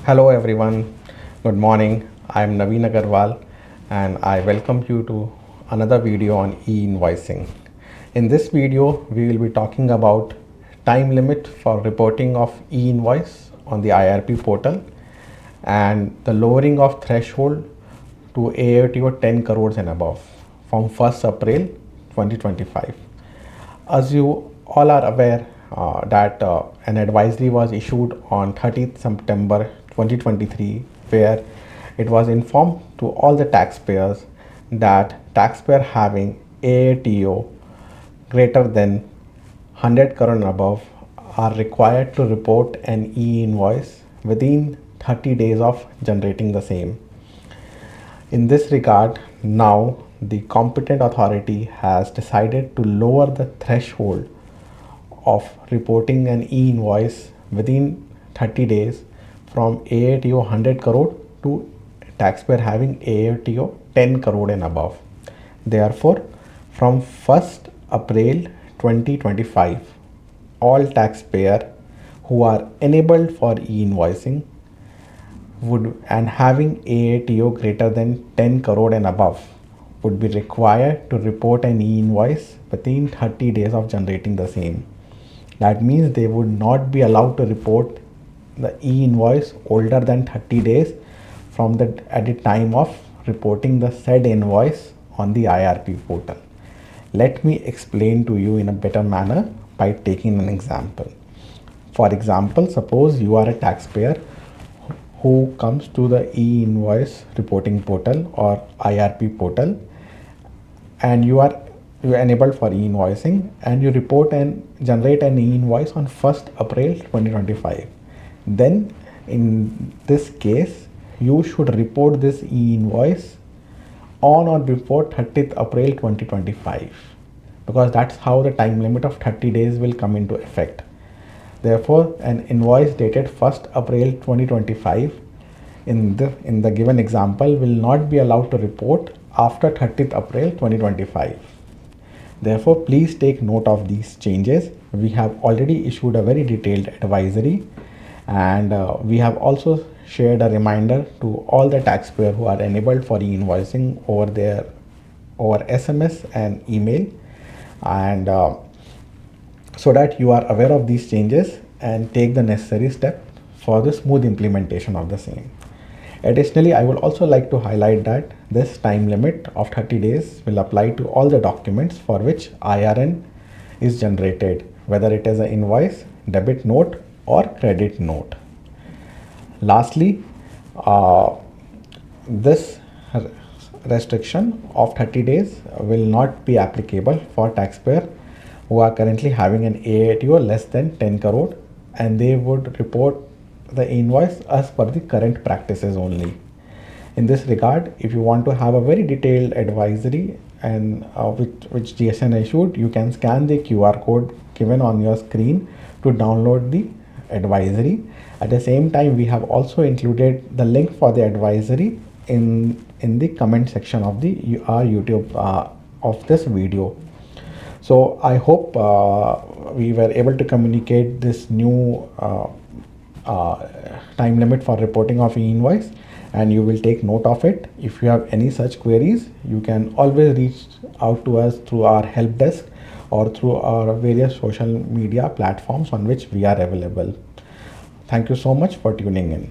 Hello everyone, good morning. I am Naveen Agarwal and I welcome you to another video on e-invoicing. In this video, we will be talking about time limit for reporting of e-invoice on the IRP portal and the lowering of threshold to AATO 10 crores and above from 1st April 2025. As you all are aware that an advisory was issued on 30th September 2023 where it was informed to all the taxpayers that taxpayer having AATO greater than 100 crore and above are required to report an e-invoice within 30 days of generating the same. In this regard, now the competent authority has decided to lower the threshold of reporting an e-invoice within 30 days from AATO 100 crore to taxpayer having AATO 10 crore and above. Therefore, from 1st April 2025, all taxpayer who are enabled for e-invoicing would and having AATO greater than 10 crore and above would be required to report an e-invoice within 30 days of generating the same. That means they would not be allowed to report the e-invoice older than 30 days from at the time of reporting the said invoice on the IRP portal. Let me explain to you in a better manner by taking an example. For example, suppose you are a taxpayer who comes to the e-invoice reporting portal or IRP portal and you are enabled for e-invoicing and you report and generate an e-invoice on 1st April 2025. Then in this case, you should report this e-invoice on or before 30th April 2025 because that's how the time limit of 30 days will come into effect. Therefore, an invoice dated 1st April 2025 in the given example will not be allowed to report after 30th April 2025. Therefore, please take note of these changes. We have already issued a very detailed advisory and we have also shared a reminder to all the taxpayers who are enabled for e-invoicing over SMS and email and so that you are aware of these changes and take the necessary step for the smooth implementation of the same. Additionally, I would also like to highlight that this time limit of 30 days will apply to all the documents for which IRN is generated, whether it is an invoice, debit note or credit note. Lastly, this restriction of 30 days will not be applicable for taxpayer who are currently having an AATO less than 10 crore and they would report the invoice as per the current practices only. In this regard, if you want to have a very detailed advisory and which GSN issued, you can scan the QR code given on your screen to download the advisory. At the same time, we have also included the link for the advisory in the comment section of the our YouTube of this video. So I hope we were able to communicate this new time limit for reporting of e-invoice and you will take note of it. If you have any such queries, you can always reach out to us through our help desk or through our various social media platforms on which we are available. Thank you so much for tuning in.